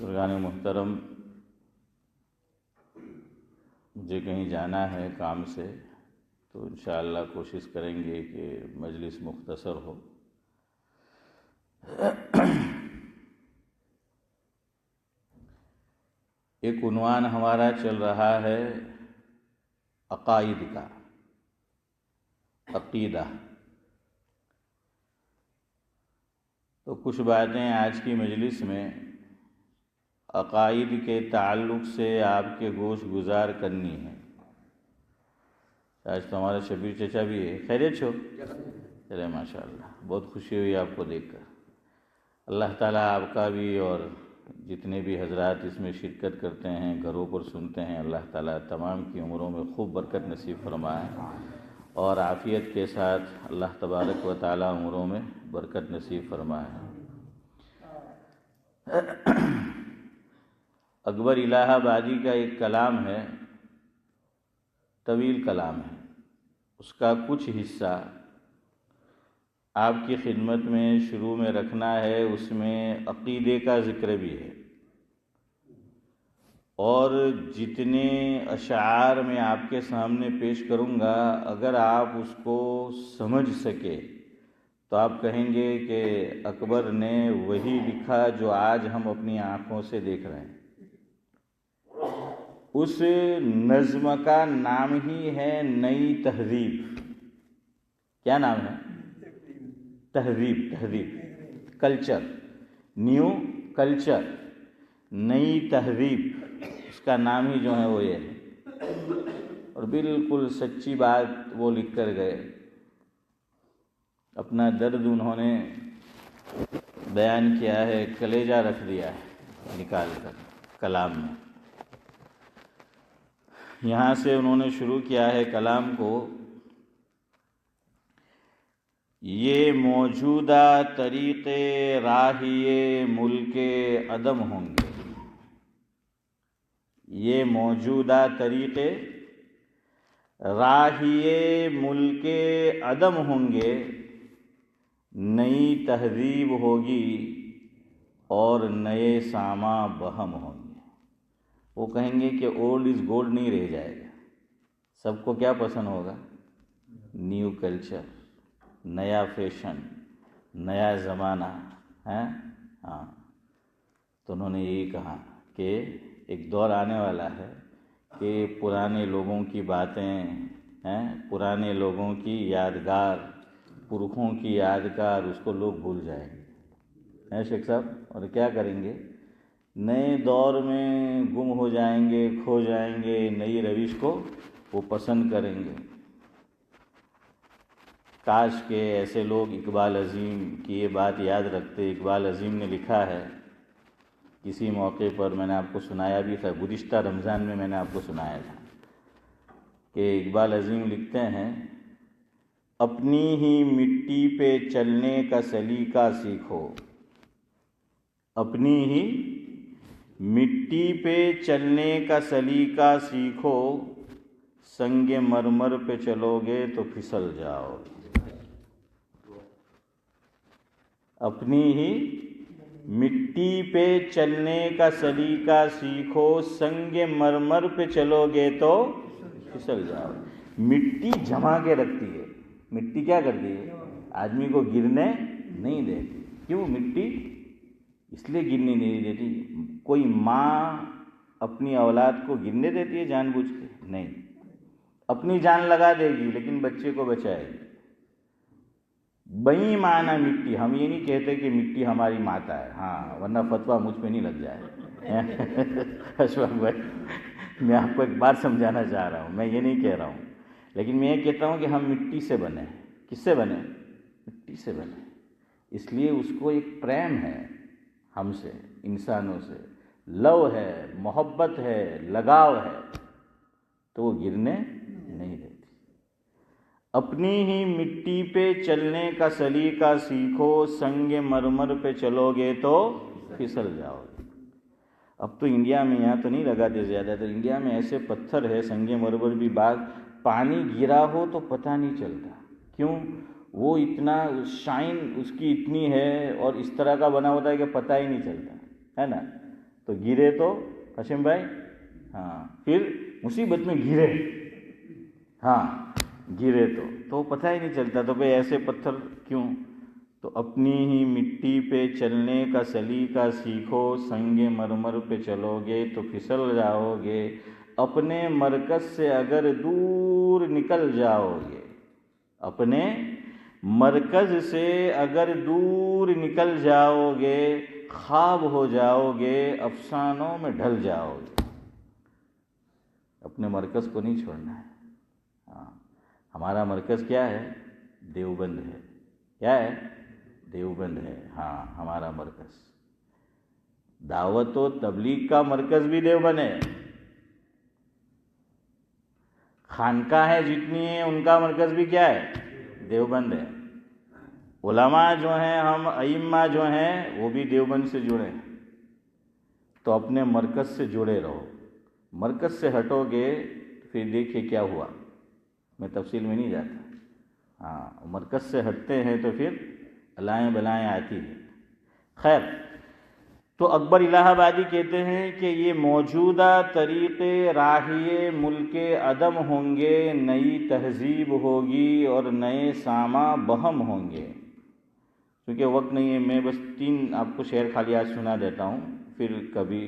بزرگان محترم، مجھے کہیں جانا ہے کام سے، تو انشاءاللہ کوشش کریں گے کہ مجلس مختصر ہو۔ ایک عنوان ہمارا چل رہا ہے عقائد کا، عقیدہ۔ تو کچھ باتیں آج کی مجلس میں عقائد کے تعلق سے آپ کے گوش گزار کرنی ہے۔ آج تو ہمارا شبیر چچا بھی ہے، خیریت چھو؟ چلے ماشاءاللہ، بہت خوشی ہوئی آپ کو دیکھ کر۔ اللہ تعالیٰ آپ کا بھی اور جتنے بھی حضرات اس میں شرکت کرتے ہیں، گھروں پر سنتے ہیں، اللہ تعالیٰ تمام کی عمروں میں خوب برکت نصیب فرمائے اور عافیت کے ساتھ اللہ تبارک و تعالیٰ عمروں میں برکت نصیب فرمائے۔ اکبر الہ آبادی کا ایک کلام ہے، طویل کلام ہے، اس کا کچھ حصہ آپ کی خدمت میں شروع میں رکھنا ہے۔ اس میں عقیدے کا ذکر بھی ہے، اور جتنے اشعار میں آپ کے سامنے پیش کروں گا، اگر آپ اس کو سمجھ سکے تو آپ کہیں گے کہ اکبر نے وہی لکھا جو آج ہم اپنی آنکھوں سے دیکھ رہے ہیں۔ اس نظم کا نام ہی ہے نئی تہذیب۔ کیا نام ہے؟ تہذیب، کلچر، نیو کلچر، نئی تہذیب، اس کا نام ہی جو ہے وہ یہ ہے۔ اور بالکل سچی بات وہ لکھ کر گئے، اپنا درد انہوں نے بیان کیا ہے، کلیجہ رکھ دیا ہے نکال کر کلام میں۔ یہاں سے انہوں نے شروع کیا ہے کلام کو، یہ موجودہ طریقے راہیے ملک عدم ہوں گے۔ یہ موجودہ طریقے راہیے ملک عدم ہوں گے، نئی تہذیب ہوگی اور نئے ساما بہم ہوں گے۔ وہ کہیں گے کہ اولڈ از گولڈ نہیں رہ جائے گا، سب کو کیا پسند ہوگا؟ نیو کلچر، نیا فیشن، نیا زمانہ ہے۔ ہاں، تو انہوں نے یہی کہا کہ ایک دور آنے والا ہے کہ پرانے لوگوں کی باتیں ہیں، پرانے لوگوں کی یادگار، پرکھوں کی یادگار، اس کو لوگ بھول جائیں گے، شیخ صاحب، اور کیا کریں گے؟ نئے دور میں گم ہو جائیں گے، کھو جائیں گے، نئی روش کو وہ پسند کریں گے۔ کاش کہ ایسے لوگ اقبال عظیم کی یہ بات یاد رکھتے۔ اقبال عظیم نے لکھا ہے، کسی موقع پر میں نے آپ کو سنایا بھی تھا، گزشتہ رمضان میں نے آپ کو سنایا تھا کہ اقبال عظیم لکھتے ہیں، اپنی ہی مٹی پہ چلنے کا سلیقہ سیکھو، اپنی ہی مٹی پہ چلنے کا سلیقہ سیکھو، سنگ مرمر پہ چلو گے تو پھسل جاؤ۔ اپنی ہی مٹی پہ چلنے کا سلیقہ سیکھو، سنگ مرمر پہ چلو گے تو پھسل جاؤ۔ مٹی جما کے رکھتی ہے، مٹی کیا کرتی ہے؟ آدمی کو گرنے نہیں دیتی۔ کیوں مٹی اس لیے گرنے نہیں دیتی؟ کوئی ماں اپنی اولاد کو گرنے دیتی ہے جان بوجھ کے؟ نہیں، اپنی جان لگا دے گی لیکن بچے کو بچائے گی۔ بئی معنی مٹی، ہم یہ نہیں کہتے کہ مٹی ہماری ماتا ہے، ہاں، ورنہ فتویٰ مجھ پہ نہیں لگ جائے۔ اشفاق بھائی، میں آپ کو ایک بات سمجھانا چاہ رہا ہوں، میں یہ نہیں کہہ رہا ہوں، لیکن میں یہ کہتا ہوں کہ ہم مٹی سے بنے۔ کس سے بنے؟ مٹی سے بنے۔ اس لیے اس کو ایک پریم ہے ہم سے، انسانوں سے، لو ہے، محبت ہے، لگاؤ ہے، تو وہ گرنے نہیں دیتی۔ اپنی ہی مٹی پہ چلنے کا سلیقہ سیکھو، سنگ مرمر پہ چلو گے تو پھسل جاؤ گے۔ اب تو انڈیا میں، یہاں تو نہیں لگاتے زیادہ تر، انڈیا میں ایسے پتھر ہے سنگ مرمر بھی، بعض پانی گرا ہو تو پتہ نہیں چلتا۔ کیوں؟ وہ اتنا شائن اس کی اتنی ہے اور اس طرح کا بنا ہوتا ہے کہ پتہ ہی نہیں چلتا ہے نا۔ تو گرے تو ہاشم بھائی، ہاں پھر مصیبت میں گرے، ہاں گرے تو پتہ ہی نہیں چلتا، تو بھئی ایسے پتھر کیوں؟ تو اپنی ہی مٹی پہ چلنے کا سلیقہ سیکھو، سنگ مرمر پہ چلو گے تو پھسل جاؤ گے، اپنے مرکز سے اگر دور نکل جاؤ گے، اپنے مرکز سے اگر دور نکل جاؤ گے، خواب ہو جاؤ گے، افسانوں میں ڈھل جاؤ گے۔ اپنے مرکز کو نہیں چھوڑنا ہے۔ ہاں ہمارا مرکز کیا ہے؟ دیوبند ہے۔ کیا ہے؟ دیوبند ہے، ہاں ہمارا مرکز۔ دعوت و تبلیغ کا مرکز بھی دیوبند ہے۔ خانقاہیں جتنی ہیں ان کا مرکز بھی کیا ہے؟ دیوبند ہے۔ علماء جو ہیں، ہم ائمہ جو ہیں، وہ بھی دیوبند سے جڑے ہیں۔ تو اپنے مرکز سے جڑے رہو، مرکز سے ہٹو گے پھر دیکھیے کیا ہوا، میں تفصیل میں نہیں جاتا۔ ہاں مرکز سے ہٹتے ہیں تو پھر الائیں بلائیں آتی ہیں۔ خیر، تو اکبر الہ آبادی کہتے ہیں کہ یہ موجودہ طریقے راہیے ملک عدم ہوں گے، نئی تہذیب ہوگی اور نئے ساماں بہم ہوں گے۔ کیونکہ وقت نہیں ہے، میں بس 3 آپ کو شعر خالیات سنا دیتا ہوں، پھر کبھی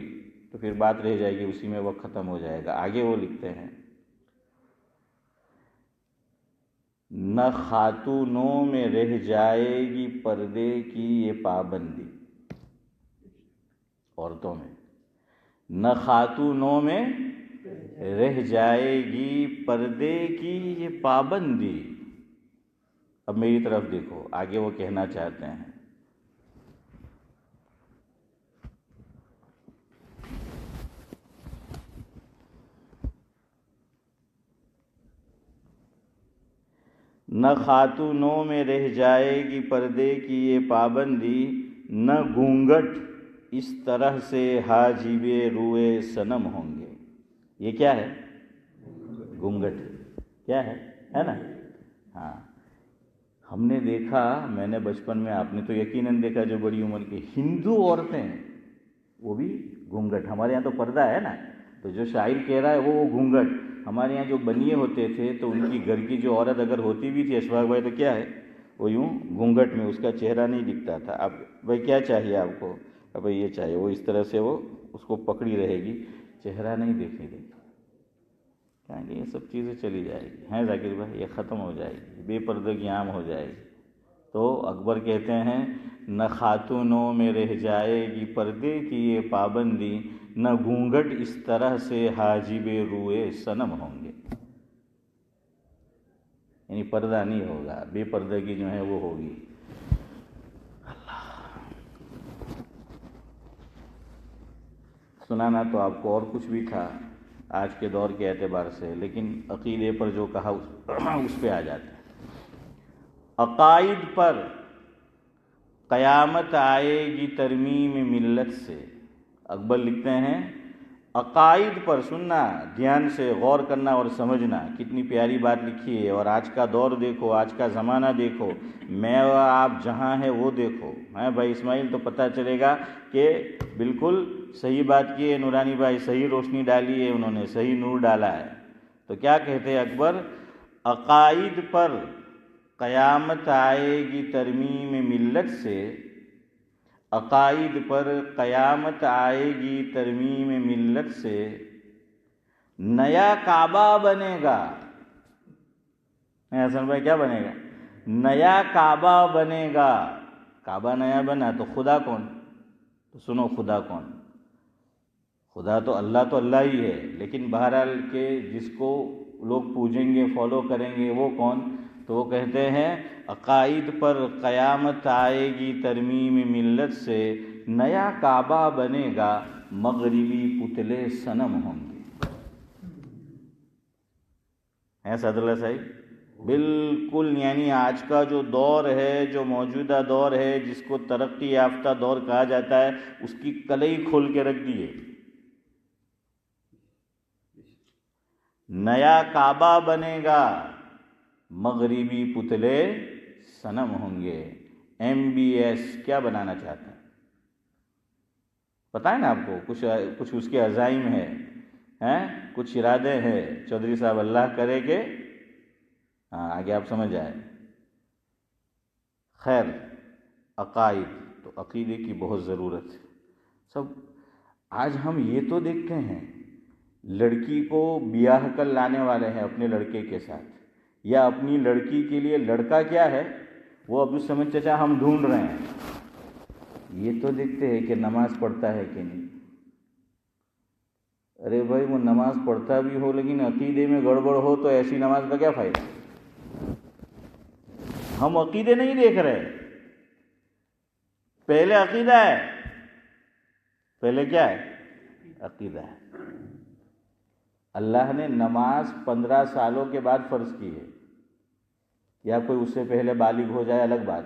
تو پھر بات رہ جائے گی، اسی میں وقت ختم ہو جائے گا۔ آگے وہ لکھتے ہیں، نہ خاتونوں میں رہ جائے گی پردے کی یہ پابندی، عورتوں میں نہ خاتونوں میں رہ جائے گی پردے کی یہ پابندی۔ اب میری طرف دیکھو، آگے وہ کہنا چاہتے ہیں، نہ خاتونوں میں رہ جائے گی پردے کی یہ پابندی، نہ گھونگھٹ اس طرح سے حاجب روئے صنم ہوں گے۔ یہ کیا ہے؟ گھونگھٹ کیا ہے نا؟ ہاں ہم نے دیکھا، میں نے بچپن میں، آپ نے تو یقیناً دیکھا جو بڑی عمر کی ہندو عورتیں، وہ بھی گھونگھٹ۔ ہمارے یہاں تو پردہ ہے نا، تو جو شاعر کہہ رہا ہے وہ گھونگھٹ۔ ہمارے یہاں جو بنیے ہوتے تھے تو ان کی گھر کی جو عورت اگر ہوتی بھی تھی اشفاق بھائی، تو کیا ہے؟ وہ یوں گھونگھٹ میں، اس کا چہرہ نہیں دکھتا تھا۔ اب بھائی کیا چاہیے آپ کو؟ اب بھائی یہ چاہیے، وہ اس طرح سے وہ اس کو پکڑی رہے گی، چہرہ نہیں دیکھنے دے گی۔ کہیں گے یہ سب چیزیں چلی جائے گی، ہیں ذاکر بھائی، یہ ختم ہو جائے گی، بے پردگی عام ہو جائے گی۔ تو اکبر کہتے ہیں، نہ خاتونوں میں رہ جائے گی پردے کی یہ پابندی، نہ گھونگھٹ اس طرح سے حاجب روئے صنم ہوں گے۔ یعنی پردہ نہیں ہوگا، بے پردگی جو ہے وہ ہوگی۔ سنانا تو آپ کو اور کچھ بھی تھا آج کے دور کے اعتبار سے، لیکن عقیدے پر جو کہا اس پہ آ جاتے ہیں۔ عقائد پر قیامت آئے گی ترمیم ملت سے۔ اکبر لکھتے ہیں، عقائد پر، سننا دھیان سے، غور کرنا اور سمجھنا، کتنی پیاری بات لکھی ہے۔ اور آج کا دور دیکھو، آج کا زمانہ دیکھو، میں اور آپ جہاں ہیں وہ دیکھو، ہیں بھائی اسماعیل، تو پتہ چلے گا کہ بالکل صحیح بات کی ہے نورانی بھائی، صحیح روشنی ڈالی ہے انہوں نے، صحیح نور ڈالا ہے۔ تو کیا کہتے ہیں اکبر؟ عقائد پر قیامت آئے گی ترمیم ملت سے، عقائد پر قیامت آئے گی ترمیم ملت سے، نیا کعبہ بنے گا۔ حسن بھائی کیا بنے گا؟ نیا کعبہ بنے گا۔ کعبہ نیا بنا تو خدا کون؟ تو سنو، خدا کون؟ خدا تو اللہ ہی ہے، لیکن بہرحال کہ جس کو لوگ پوجیں گے، فالو کریں گے، وہ کون؟ تو وہ کہتے ہیں، عقائد پر قیامت آئے گی ترمیم ملت سے، نیا کعبہ بنے گا، مغربی پتلے صنم ہوں گے۔ ہیں سعد اللہ صاحب؟ بالکل، یعنی آج کا جو دور ہے، جو موجودہ دور ہے، جس کو ترقی یافتہ دور کہا جاتا ہے، اس کی کلئی کھول کے رکھ دیے۔ نیا کعبہ بنے گا، مغربی پتلے صنم ہوں گے۔ MBS کیا بنانا چاہتے ہیں؟ پتہ ہے نا آپ کو، کچھ اس کے عزائم ہے، کچھ ارادے ہیں چودھری صاحب، اللہ کرے کہ آگے آپ سمجھ آئے. خیر، عقائد، تو عقیدے کی بہت ضرورت ہے. سب آج ہم یہ تو دیکھتے ہیں لڑکی کو بیاہ کر لانے والے ہیں اپنے لڑکے کے ساتھ، یا اپنی لڑکی کے لیے لڑکا کیا ہے وہ عبدالصمد چچا ہم ڈھونڈ رہے ہیں. یہ تو دیکھتے ہیں کہ نماز پڑھتا ہے کہ نہیں. ارے بھائی وہ نماز پڑھتا بھی ہو لیکن عقیدے میں گڑبڑ ہو تو ایسی نماز کا کیا فائدہ. ہم عقیدے نہیں دیکھ رہے، پہلے عقیدہ ہے. پہلے کیا ہے؟ عقیدہ ہے. اللہ نے نماز 15 سالوں کے بعد فرض کی ہے، یا کوئی اس سے پہلے بالغ ہو جائے الگ بات،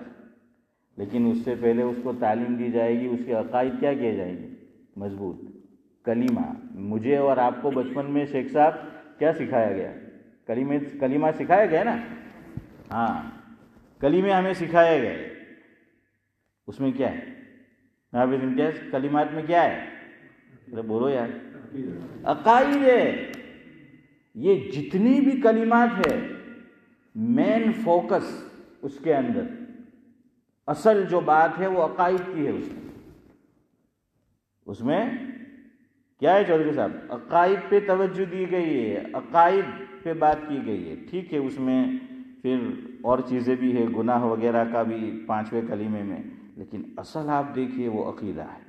لیکن اس سے پہلے اس کو تعلیم دی جائے گی، اس کے عقائد کیا کیے جائیں گے؟ مضبوط. کلمہ، مجھے اور آپ کو بچپن میں شیخ صاحب کیا سکھایا گیا؟ کلمہ سکھایا گیا نا. ہاں، کلمے ہمیں سکھائے گئے. اس میں کیا ہے حافظ امتیاز؟ کلمات میں کیا ہے؟ ارے بولو یار. عقائد ہے. یہ جتنی بھی کلمات ہے مین فوکس اس کے اندر، اصل جو بات ہے وہ عقائد کی ہے. اس میں کیا ہے چودھری صاحب؟ عقائد پہ توجہ دی گئی ہے، عقائد پہ بات کی گئی ہے. ٹھیک ہے، اس میں پھر اور چیزیں بھی ہے، گناہ وغیرہ کا بھی 5ویں کلمے میں، لیکن اصل آپ دیکھیے وہ عقیدہ ہے.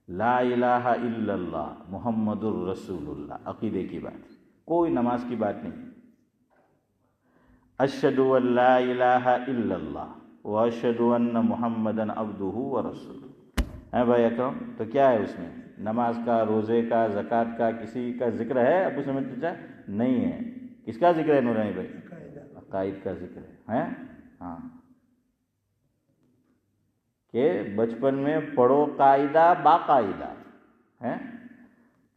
لا الہ الا اللہ محمد الرسول اللہ، عقیدے کی بات، کوئی نماز کی بات نہیں. اشہد ان لا الہ الا اللہ واشہد ان محمدً عبدہ ورسولہ. ہے بھائی اکرم؟ تو کیا ہے اس میں؟ نماز کا، روزے کا، زکوٰۃ کا کسی کا ذکر ہے ابو سمجھ چچا؟ نہیں ہے. کس کا ذکر ہے نورانی بھائی؟ عقائد کا ذکر ہے. ہاں، کہ بچپن میں پڑھو قاعدہ باقاعدہ ہے،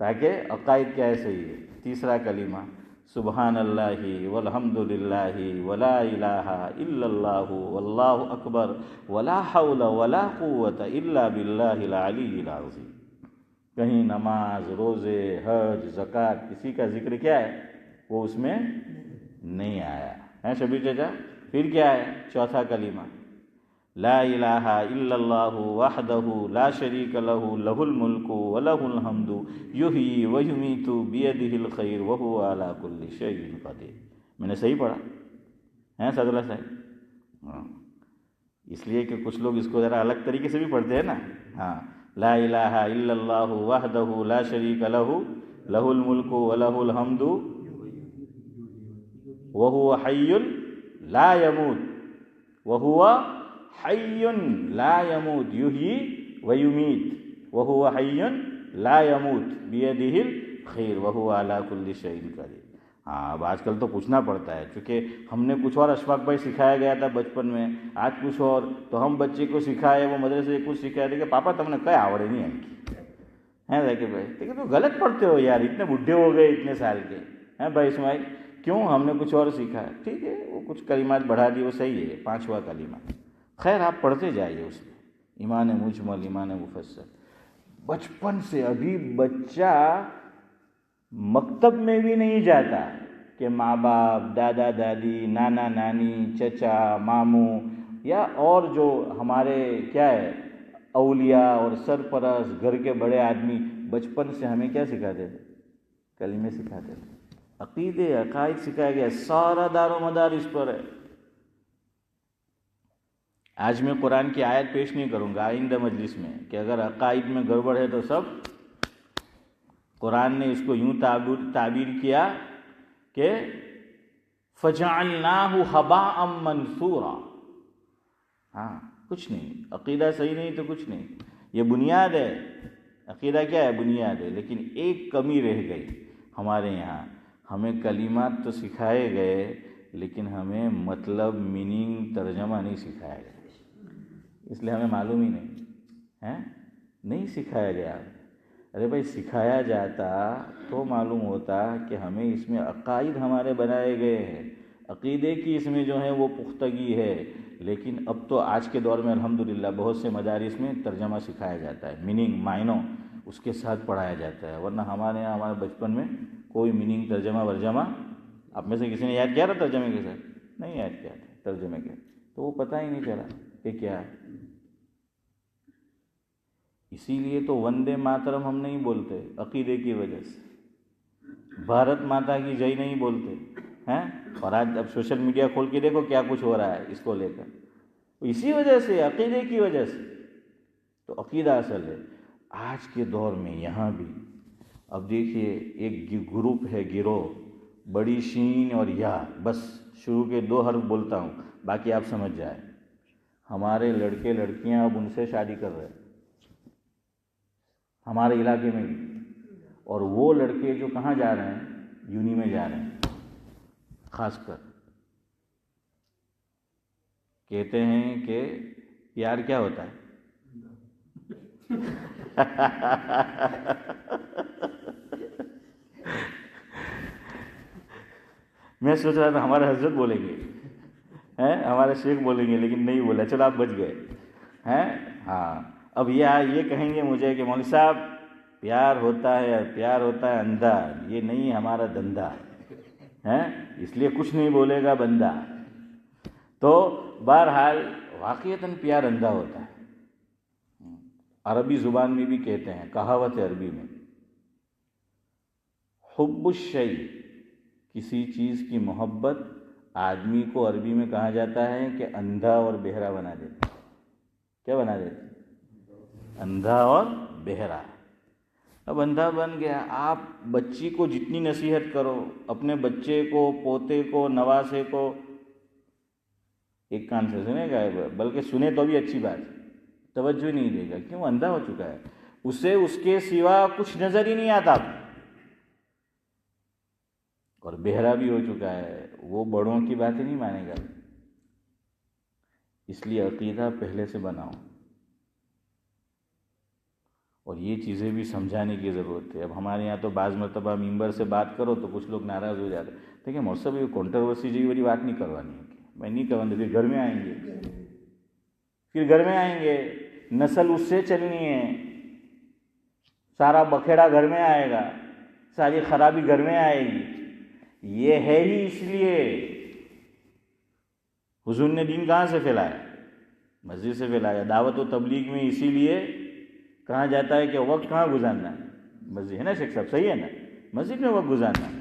تاکہ عقائد کیا ہے؟ صحیح ہے. تیسرا کلمہ سبحان اللہ والحمد للہ ولا الہ الا اللہ واللہ اکبر ولا حول ولا قوت الا باللہ العلی العظیم. کہیں نماز، روزے، حج، زکوٰۃ کسی کا ذکر کیا ہے وہ اس میں نہیں آیا ہے شبیر چچا. پھر کیا ہے چوتھا کلمہ؟ لا الہ الا اللہ وحدہ لا شریک لہ لہ الملک ولہ الحمد یحیی ویمیت بیدہ الخیر وہو علی کل شیء قدیر. میں نے صحیح پڑھا ہے سعد اللہ صاحب؟ ہاں، اس لیے کہ کچھ لوگ اس کو ذرا الگ طریقے سے بھی پڑھتے ہیں نا. ہاں، لا الہ الا اللہ وحدہ لا شریک لہ لہ الملک ولہ الحمد وہو حی لا یموت وہو حی لا یموت یحیی ویمیت وہو حی لا یموت بیدہ الخیر وہو علی کل شیء قدیر. ہاں، اب آج کل تو پوچھنا پڑتا ہے، چونکہ ہم نے کچھ اور اشفاق بھائی سکھایا گیا تھا بچپن میں، آج کچھ اور، تو ہم بچے کو سکھائے، وہ مدرسے سے کچھ سکھائے تھے کہ پاپا تم نے کیا آوڑے نہیں ہیں ذاکر بھائی. لیکن تو غلط پڑھتے ہو یار، اتنے بڈھے ہو گئے اتنے سال کے ہیں بھائی اسماعیل. کیوں؟ ہم نے کچھ اور سیکھا. ٹھیک ہے، وہ کچھ کلمات بڑھا دی، وہ صحیح ہے، 5واں کلمہ. خیر، آپ پڑھتے جائیے اس میں ایمان مجمل، ایمان مفصل. بچپن سے ابھی بچہ مکتب میں بھی نہیں جاتا کہ ماں باپ، دادا دادی، نانا نانی، چچا، ماموں، یا اور جو ہمارے کیا ہے اولیاء اور سرپرست گھر کے بڑے آدمی بچپن سے ہمیں کیا سکھاتے تھے؟ کلمے سکھاتے تھے، عقیدے، عقائد سکھایا گیا. سارا دار و مدار اس پر ہے. آج میں قرآن کی آیت پیش نہیں کروں گا آئندہ مجلس میں کہ اگر عقائد میں گڑبڑ ہے تو سب. قرآن نے اس کو یوں تعبیر کیا کہ فَجَعَلْنَاهُ هَبَاءً مَنْثُورًا. ہاں، کچھ نہیں، عقیدہ صحیح نہیں تو کچھ نہیں. یہ بنیاد ہے، عقیدہ کیا ہے؟ بنیاد ہے. لیکن ایک کمی رہ گئی ہمارے یہاں، ہمیں کلمات تو سکھائے گئے لیکن ہمیں مطلب، میننگ، ترجمہ نہیں سکھایا گیا. اس لیے ہمیں معلوم ہی نہیں ہے، نہیں سکھایا گیا. ارے بھائی سکھایا جاتا تو معلوم ہوتا کہ ہمیں اس میں عقائد ہمارے بنائے گئے ہیں، عقیدے کی اس میں جو ہے وہ پختگی ہے. لیکن اب تو آج کے دور میں الحمدللہ بہت سے مدارس میں ترجمہ سکھایا جاتا ہے، میننگ، معنوں. اس کے ساتھ پڑھایا جاتا ہے، ورنہ ہمارے یہاں ہمارے بچپن میں کوئی میننگ ترجمہ ورجمہ آپ میں سے کسی نے یاد کیا تھا ترجمے کے ساتھ؟ نہیں یاد کیا تھا ترجمے کے، تو وہ پتہ ہی نہیں چلا کہ کیا ہے۔ اسی لیے تو وندے ماترم ہم نہیں بولتے عقیدے کی وجہ سے، بھارت ماتا کی جے نہیں بولتے ہیں، اور آج اب سوشل میڈیا کھول کے دیکھو کیا کچھ ہو رہا ہے اس کو لے کر، اسی وجہ سے، عقیدے کی وجہ سے۔ تو عقیدہ اصل ہے۔ آج کے دور میں یہاں بھی اب دیکھیے ایک گروپ ہے، گروہ، بڑی شین اور یا، بس شروع کے 2 حرف بولتا ہوں باقی آپ سمجھ جائیں، ہمارے لڑکے لڑکیاں اب ان سے شادی کر رہے ہیں ہمارے علاقے میں بھی، اور وہ لڑکے جو کہاں جا رہے ہیں، یونی میں جا رہے ہیں، خاص کر کہتے ہیں کہ پیار کیا ہوتا ہے میں سوچ رہا تھا ہمارے حضرت بولیں گے، ہمارے شیخ بولیں گے، لیکن نہیں بولا، چلو آپ بچ گئے ہیں۔ ہاں اب یہ کہیں گے مجھے کہ مولوی صاحب پیار ہوتا ہے اندھا، یہ نہیں ہمارا دندہ ہے، اس لیے کچھ نہیں بولے گا بندہ۔ تو بہرحال واقعتاً پیار اندھا ہوتا ہے۔ عربی زبان میں بھی کہتے ہیں، کہاوت ہے عربی میں، حب الشیء، کسی چیز کی محبت آدمی کو عربی میں کہا جاتا ہے کہ اندھا اور بہرا بنا دیتا ہے۔ کیا بنا دیتا ہے؟ اندھا اور بہرا۔ اب اندھا بن گیا، آپ بچی کو جتنی نصیحت کرو، اپنے بچے کو، پوتے کو، نواسے کو ایک کان سے سنے گا، بلکہ سنے تو بھی اچھی بات ہے، توجہ نہیں دے گا، کیوں؟ اندھا ہو چکا ہے، اسے اس کے سوا کچھ نظر ہی نہیں آتا، اور بہرا بھی ہو چکا ہے، وہ بڑوں کی باتیں نہیں مانے گا۔ اس لیے عقیدہ پہلے سے بناؤ، اور یہ چیزیں بھی سمجھانے کی ضرورت ہے۔ اب ہمارے یہاں تو بعض مرتبہ ممبر سے بات کرو تو کچھ لوگ ناراض ہو جاتے ہیں، دیکھیں مولوی صاحب یہ کنٹروورسی جی والی بات نہیں کروانی ہے، میں نہیں کروں، پھر گھر میں آئیں گے، نسل اس سے چلنی ہے، سارا بکھیڑا گھر میں آئے گا، ساری خرابی گھر میں آئے گی۔ یہ ہے ہی اس لیے حضور نے دین کہاں سے پھیلایا؟ مسجد سے پھیلایا۔ دعوت و تبلیغ میں اسی لیے کہا جاتا ہے کہ وقت کہاں گزارنا ہے؟ مسجد ہے نا شیخ صاحب، صحیح ہے نا، مسجد میں وقت گزارنا ہے۔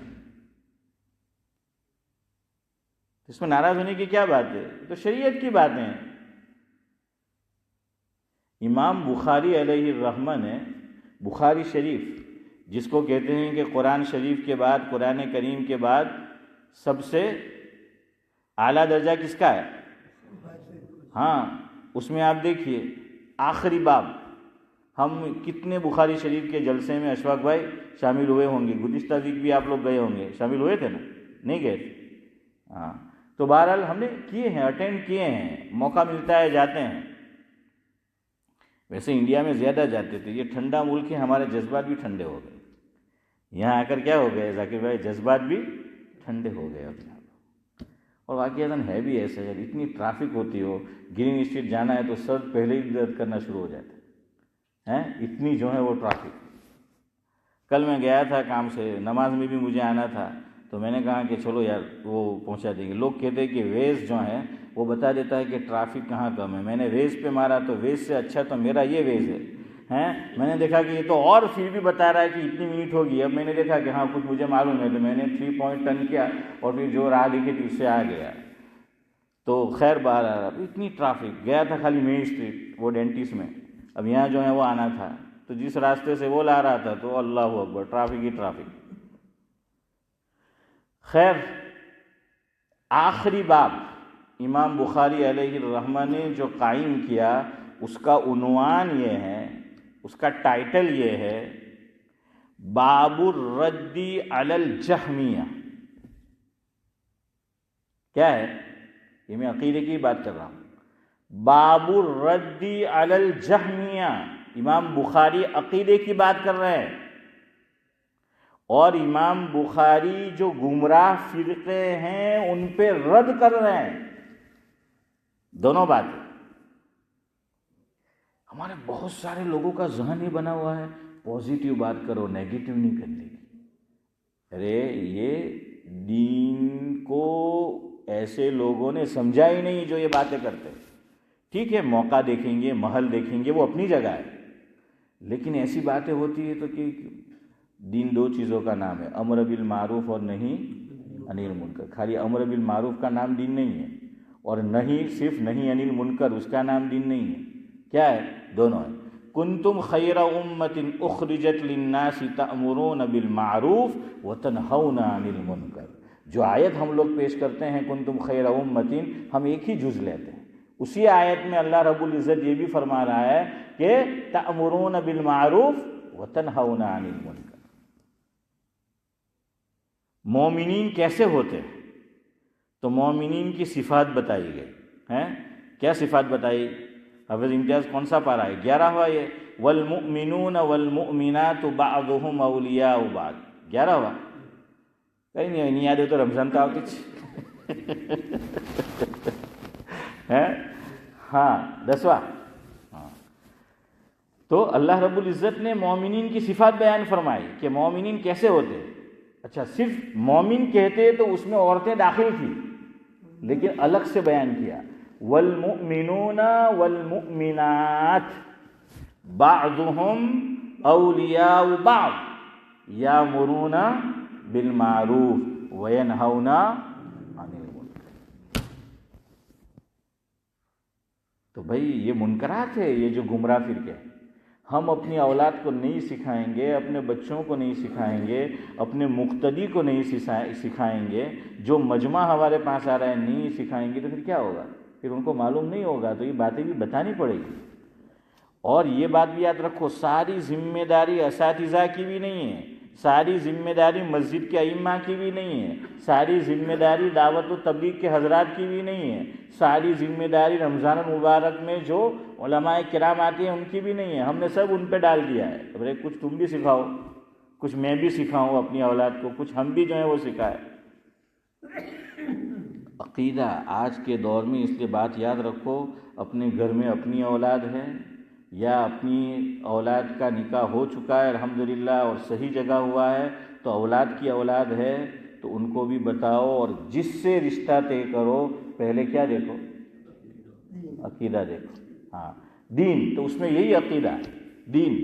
اس میں ناراض ہونے کی کیا بات ہے؟ تو شریعت کی باتیں ہیں۔ امام بخاری علیہ الرحمہ نے بخاری شریف، جس کو کہتے ہیں کہ قرآن شریف کے بعد، قرآن کریم کے بعد سب سے اعلیٰ درجہ کس کا ہے؟ ہاں، اس میں آپ دیکھیے آخری باب، ہم کتنے بخاری شریف کے جلسے میں اشفاق بھائی شامل ہوئے ہوں گے، گزشتہ ویک بھی آپ لوگ گئے ہوں گے، شامل ہوئے تھے نا؟ نہیں گئے تھے؟ ہاں، تو بہرحال ہم نے کیے ہیں، اٹینڈ کیے ہیں، موقع ملتا ہے جاتے ہیں۔ ویسے انڈیا میں زیادہ جاتے تھے، یہ ٹھنڈا ملک ہے، ہمارے جذبات بھی ٹھنڈے ہو گئے، یہاں آ کر کیا ہو گئے ذاکر بھائی؟ جذبات بھی ٹھنڈے ہو گئے اپنے۔ اور واقعتاً ہے بھی ایسا، جب اتنی ٹریفک ہوتی ہو، گرین اسٹریٹ جانا ہے تو سر پہلے ہی درد کرنا شروع ہو جاتا ہے، اتنی جو ہے وہ ٹریفک۔ کل میں گیا تھا کام سے، نماز میں بھی مجھے آنا تھا، تو میں نے کہا کہ چلو یار وہ پہنچا دیں گے۔ لوگ کہتے ہیں کہ ویز جو ہے وہ بتا دیتا ہے کہ ٹریفک کہاں کم ہے، میں نے ویز پہ مارا تو ویز سے اچھا تو میرا یہ ویز ہے، میں نے دیکھا کہ یہ تو اور پھر بھی بتا رہا ہے کہ اتنی منٹ ہوگی۔ اب میں نے دیکھا کہ ہاں کچھ مجھے معلوم ہے، تو میں نے 3 پوائنٹ ٹرن کیا اور پھر جو راہ دیکھی تھی اس سے آ گیا۔ تو خیر باہر آ رہا، اتنی ٹریفک، گیا تھا خالی مین اسٹریٹ وہ ڈینٹس میں، اب یہاں جو ہے وہ آنا تھا، تو جس راستے سے وہ لا رہا تھا تو اللہ اکبر، ٹریفک ہی ٹریفک۔ خیر، آخری باب امام بخاری علیہ الرحمہ نے جو قائم کیا، اس کا عنوان یہ ہے، اس کا ٹائٹل یہ ہے، باب الرد علی الجہمیہ۔ کیا ہے یہ؟ میں عقیدے کی بات کر رہا ہوں۔ باب الرد علی الجہمیہ، امام بخاری عقیدے کی بات کر رہے ہیں، اور امام بخاری جو گمراہ فرقے ہیں ان پہ رد کر رہے ہیں، دونوں باتیں۔ ہمارے بہت سارے لوگوں کا ذہن یہ بنا ہوا ہے، پازیٹیو بات کرو، نیگیٹو نہیں کرنے کی. ارے یہ دین کو ایسے لوگوں نے سمجھا ہی نہیں جو یہ باتیں کرتے. ٹھیک ہے موقع دیکھیں گے، محل دیکھیں گے، وہ اپنی جگہ ہے، لیکن ایسی باتیں ہوتی ہے تو کہ دین دو چیزوں کا نام ہے، امر بالمعروف اور نہی عن المنکر. خالی امر بالمعروف کا نام دین نہیں ہے، اور نہیں صرف نہی عن المنکر اس کا نام دین نہیں ہے. کیا ہے؟ دونوں ہیں. کنتم خیر امت اخرجت للناس تأمرون بالمعروف وتنہون عن المنکر. جو آیت ہم لوگ پیش کرتے ہیں کنتم خیر امت، ہم ایک ہی جز لیتے ہیں. اسی آیت میں اللہ رب العزت یہ بھی فرما رہا ہے کہ تأمرون بالمعروف وتنہون عن المنکر. مومنین کیسے ہوتے ہیں؟ تو مومنین کی صفات بتائی گئی ہیں. کیا صفات بتائی؟ حافظ امتیاز کون سا پارہ ہے؟ 11واں. یہ والمؤمنون والمؤمنات بعضهم اولیاء بعض. 11واں. کہیں نہیں یاد ہے تو رمضان کا کچھ ہاں 10واں. تو اللہ رب العزت نے مومنین کی صفات بیان فرمائی کہ مومنین کیسے ہوتے. اچھا صرف مومن کہتے تو اس میں عورتیں داخل تھیں، لیکن الگ سے بیان کیا والمؤمنون والمؤمنات بعضهم اولیاء بعض یامرون بالمعروف وینہون عن المنکر. تو بھائی یہ منکرات ہے، یہ جو گمراہ فرقے ہیں. ہم اپنی اولاد کو نہیں سکھائیں گے، اپنے بچوں کو نہیں سکھائیں گے، اپنے مقتدی کو نہیں سکھائیں گے، جو مجمع ہمارے پاس آ رہا ہے نہیں سکھائیں گے تو پھر کیا ہوگا؟ پھر ان کو معلوم نہیں ہوگا. تو یہ باتیں بھی بتانی پڑے گی. اور یہ بات بھی یاد رکھو، ساری ذمہ داری اساتذہ کی بھی نہیں ہے، ساری ذمہ داری مسجد کے ائمہ کی بھی نہیں ہے، ساری ذمہ داری دعوت و تبلیغ کے حضرات کی بھی نہیں ہے، ساری ذمہ داری رمضان المبارک میں جو علماء کرام آتے ہیں ان کی بھی نہیں ہے. ہم نے سب ان پہ ڈال دیا ہے. بھائی کچھ تم بھی سکھاؤ، کچھ میں بھی سکھاؤں اپنی اولاد کو، کچھ ہم بھی جو ہیں وہ سکھائے. عقیدہ آج کے دور میں، اس لیے بات یاد رکھو، اپنے گھر میں اپنی اولاد ہے یا اپنی اولاد کا نکاح ہو چکا ہے الحمدللہ اور صحیح جگہ ہوا ہے، تو اولاد کی اولاد ہے تو ان کو بھی بتاؤ. اور جس سے رشتہ طے کرو پہلے کیا دیکھو؟ عقیدہ دیکھو. ہاں دین، تو اس میں یہی عقیدہ دین.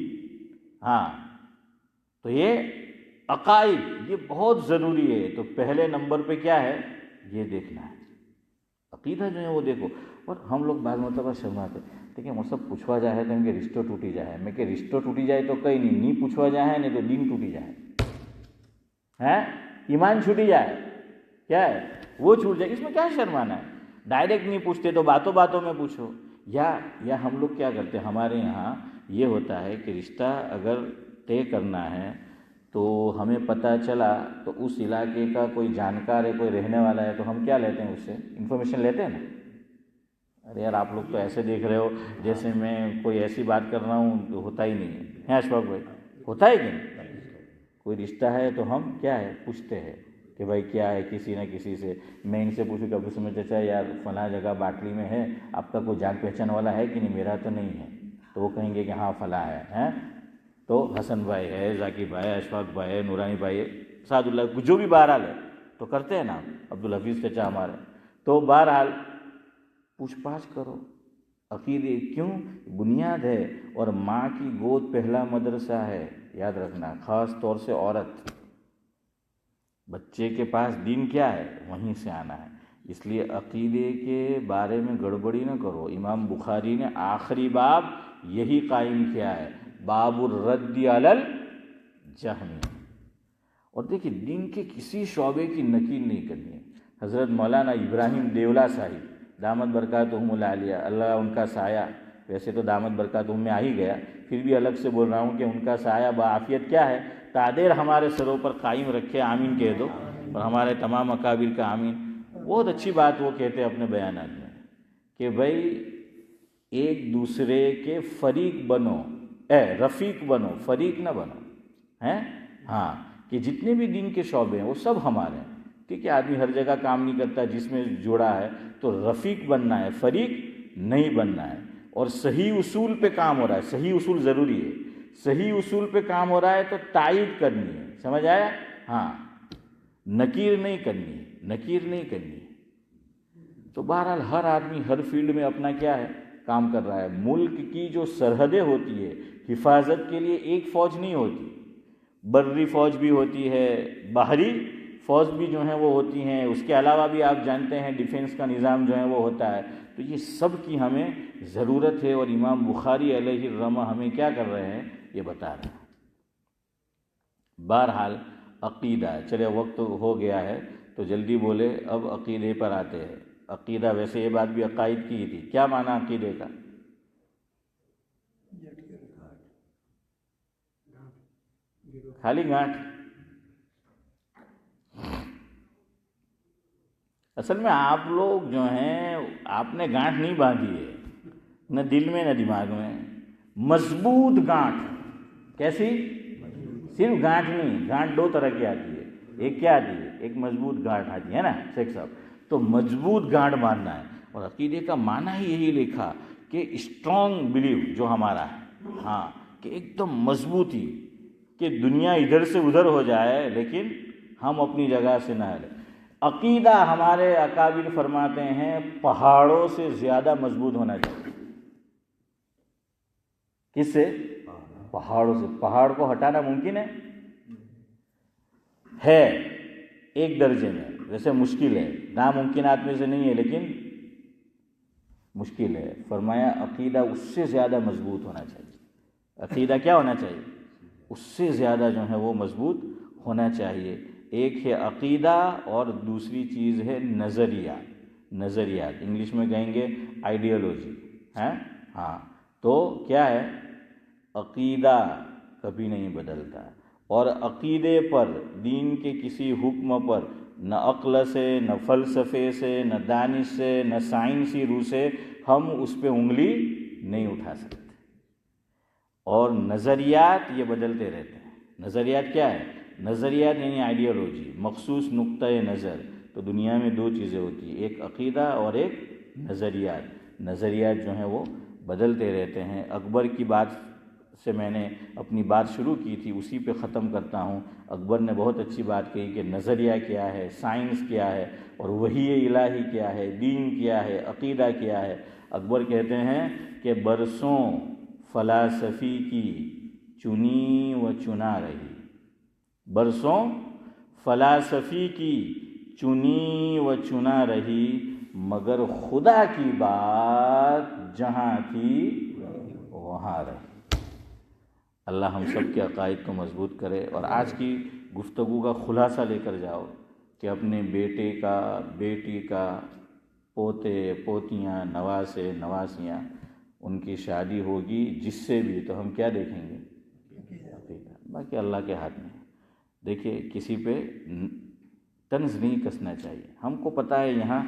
ہاں تو یہ عقائد یہ بہت ضروری ہے. تو پہلے نمبر پہ کیا ہے؟ یہ دیکھنا ہے، عقیدہ جو ہے وہ دیکھو. اور ہم لوگ بعض مرتبہ شرماتے دیکھیں وہ سب پوچھوا جائے تو ان کے رشتوں ٹوٹی جائے. میں کہ رشتوں ٹوٹی جائے تو کہیں نہیں پوچھوا جائے، نہیں تو دین ٹوٹی جائے، ایمان چھوٹی جائے. کیا ہے؟ وہ چھوٹ جائے. اس میں کیا شرمانا ہے؟ ڈائریکٹ نہیں پوچھتے تو باتوں باتوں میں پوچھو. یا ہم لوگ کیا کرتے ہیں، ہمارے یہاں یہ ہوتا ہے کہ رشتہ اگر طے کرنا ہے تو ہمیں پتہ چلا تو اس علاقے کا کوئی جانکار ہے، کوئی رہنے والا ہے، تو ہم کیا لیتے ہیں؟ اس سے انفارمیشن لیتے ہیں نا. ارے یار آپ لوگ تو ایسے دیکھ رہے ہو جیسے میں کوئی ایسی بات کر رہا ہوں تو ہوتا ہی نہیں ہے. اشفاق بھائی ہوتا ہے کہ نہیں؟ کوئی رشتہ ہے تو ہم کیا ہے پوچھتے ہیں کہ بھائی کیا ہے، کسی نہ کسی سے. میں ان سے پوچھوں کہ ابو سمجھ چچا یار فلاں جگہ باٹلی میں ہے، آپ کا کوئی جان پہچان والا ہے کہ نہیں؟ میرا تو نہیں ہے. تو وہ کہیں گے کہ ہاں فلاں ہے. تو حسن بھائی ہے، ذاکر بھائی ہے، اشفاق بھائی ہے، نورانی بھائی ہے، سعد اللہ، جو بھی بہرحال ہے تو کرتے ہیں نا. عبدالحفیظ چچا ہمارے. تو بہرحال پوچھ پاچھ کرو. عقیدے کیوں؟ بنیاد ہے. اور ماں کی گود پہلا مدرسہ ہے، یاد رکھنا. خاص طور سے عورت، بچے کے پاس دین کیا ہے وہیں سے آنا ہے. اس لیے عقیدے کے بارے میں گڑبڑی نہ کرو. امام بخاری نے آخری باب یہی قائم کیا ہے، باب الرد علی الجہمی. اور دیکھیے دین کے کسی شعبے کی نکیل نہیں کرنی ہے. حضرت مولانا ابراہیم دیولا صاحب دامت برکاتہم العالیہ، اللہ ان کا سایہ، ویسے تو دامت برکاتہم میں آ ہی گیا، پھر بھی الگ سے بول رہا ہوں کہ ان کا سایہ بعافیت کیا ہے، تعدیر ہمارے سروں پر قائم رکھے. آمین کہہ دو. اور ہمارے تمام اکابر کا آمین. بہت اچھی بات وہ کہتے ہیں اپنے بیانات میں کہ بھائی ایک دوسرے کے فریق بنو، رفیق بنو، فریق نہ بنو. ہاں کہ جتنے بھی دین کے شعبے ہیں وہ سب ہمارے ہیں. ٹھیک ہے، آدمی ہر جگہ کام نہیں کرتا، جس میں جڑا ہے تو رفیق بننا ہے، فریق نہیں بننا ہے. اور صحیح اصول پہ کام ہو رہا ہے. صحیح اصول ضروری ہے. صحیح اصول پہ کام ہو رہا ہے تو تائید کرنی ہے، سمجھ آیا؟ ہاں، نکیر نہیں کرنی، نکیر نہیں کرنی۔ تو بہرحال ہر آدمی ہر فیلڈ میں اپنا کیا ہے کام کر رہا ہے۔ ملک کی جو سرحدیں ہوتی ہے حفاظت کے لیے ایک فوج نہیں ہوتی، بری فوج بھی ہوتی ہے، باہری فوج بھی جو ہیں وہ ہوتی ہیں، اس کے علاوہ بھی آپ جانتے ہیں ڈیفنس کا نظام جو ہے وہ ہوتا ہے۔ تو یہ سب کی ہمیں ضرورت ہے، اور امام بخاری علیہ الرحمہ ہمیں کیا کر رہے ہیں یہ بتا رہے ہیں۔ بہرحال عقیدہ، چلے وقت ہو گیا ہے تو جلدی بولے، اب عقیدے پر آتے ہیں۔ عقیدہ، ویسے یہ بات بھی عقائد کی تھی، کیا معنی عقیدے کا؟ خالی گانٹھ۔ اصل میں آپ لوگ جو ہیں آپ نے گانٹھ نہیں باندھی ہے، نہ دل میں نہ دماغ میں، مضبوط گانٹھ۔ کیسی؟ صرف گانٹھ نہیں، گانٹھ دو طرح کی آتی ہے، ایک کیا آتی ہے؟ ایک مضبوط گانٹھ آتی ہے نا شیخ صاحب، تو مضبوط گانٹھ باندھنا ہے۔ اور عقیدے کا معنی ہی یہی لکھا کہ اسٹرانگ بلیو جو ہمارا ہے، ہاں، کہ ایک دم مضبوطی، کہ دنیا ادھر سے ادھر ہو جائے لیکن ہم اپنی جگہ سے نہ ہلیں۔ عقیدہ ہمارے اکابر فرماتے ہیں پہاڑوں سے زیادہ مضبوط ہونا چاہیے۔ کس سے؟ پہاڑوں سے۔ پہاڑ کو ہٹانا ممکن ہے ایک درجے میں، ویسے مشکل ہے، ناممکنات میں سے نہیں ہے لیکن مشکل ہے۔ فرمایا عقیدہ اس سے زیادہ مضبوط ہونا چاہیے۔ عقیدہ کیا ہونا چاہیے؟ اس سے زیادہ جو ہے وہ مضبوط ہونا چاہیے۔ ایک ہے عقیدہ اور دوسری چیز ہے نظریات۔ نظریات انگلش میں کہیں گے آئیڈیالوجی، ہے ہاں۔ تو کیا ہے؟ عقیدہ کبھی نہیں بدلتا، اور عقیدے پر، دین کے کسی حکم پر، نہ عقل سے، نہ فلسفے سے، نہ دانش سے، نہ سائنسی روح سے ہم اس پہ انگلی نہیں اٹھا سکتے۔ اور نظریات یہ بدلتے رہتے ہیں۔ نظریات کیا ہے؟ نظریات یعنی آئیڈیالوجی، مخصوص نقطۂ نظر۔ تو دنیا میں دو چیزیں ہوتی ہیں، ایک عقیدہ اور ایک نظریات۔ نظریات جو ہیں وہ بدلتے رہتے ہیں۔ اکبر کی بات سے میں نے اپنی بات شروع کی تھی، اسی پہ ختم کرتا ہوں۔ اکبر نے بہت اچھی بات کہی کہ نظریہ کیا ہے، سائنس کیا ہے، اور وحی الہی کیا ہے، دین کیا ہے، عقیدہ کیا ہے۔ اکبر کہتے ہیں کہ برسوں فلاسفی کی چنی و چنا رہی، برسوں فلاسفی کی چنی و چنا رہی، مگر خدا کی بات جہاں تھی وہاں رہی۔ اللہ ہم سب کے عقائد کو مضبوط کرے۔ اور آج کی گفتگو کا خلاصہ لے کر جاؤ کہ اپنے بیٹے کا، بیٹی کا، پوتے پوتیاں، نواسے نواسیاں، ان کی شادی ہوگی جس سے بھی، تو ہم کیا دیکھیں گے؟ باقی اللہ کے ہاتھ میں۔ دیکھیے کسی پہ طنز نہیں کسنا چاہیے۔ ہم کو پتہ ہے یہاں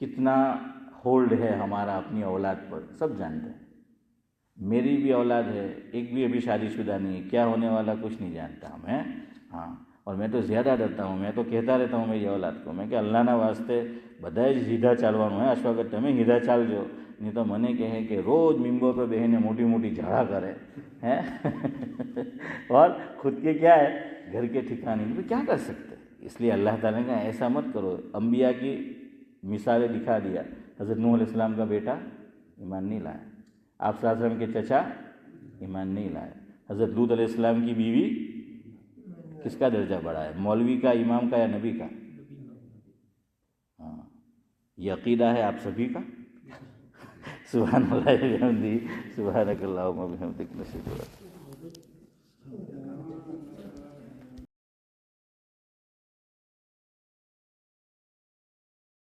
کتنا ہولڈ ہے ہمارا اپنی اولاد پر، سب جانتے ہیں۔ میری بھی اولاد ہے، ایک بھی ابھی شادی شدہ نہیں ہے، کیا ہونے والا کچھ نہیں جانتا ہمیں، ہاں۔ اور میں تو زیادہ ڈرتا ہوں، میں تو کہتا رہتا ہوں میری اولاد کو، میں کہ اللہ نہ واسطے بدائے سیدھا چالوانوں ہے اشواگت میں ہیدھا چال جو، نہیں تو منے کہے کہ روز ممبر پہ بہنیں موٹی موٹی جھاڑا کرے ہیں اور خود کے کیا ہے گھر کے ٹھکانے میں کیا کر سکتے۔ اس لیے اللہ تعالیٰ نے ایسا مت کرو۔ انبیاء کی مثالیں دکھا دیا۔ حضرت نوح علیہ السلام کا بیٹا ایمان نہیں لایا، آپ صلی اللہ علیہ وسلم کے چچا ایمان نہیں لائے، حضرت لوط علیہ السلام کی بیوی، کس کا درجہ بڑھا ہے، مولوی کا، امام کا، یا نبی کا؟ ہاں، یہ عقیدہ ہے آپ سبھی کا۔ سبحان اللہ و بحمدہ، سبحانک اللہم و بحمدک، نشہد ان لا الہ الا انت۔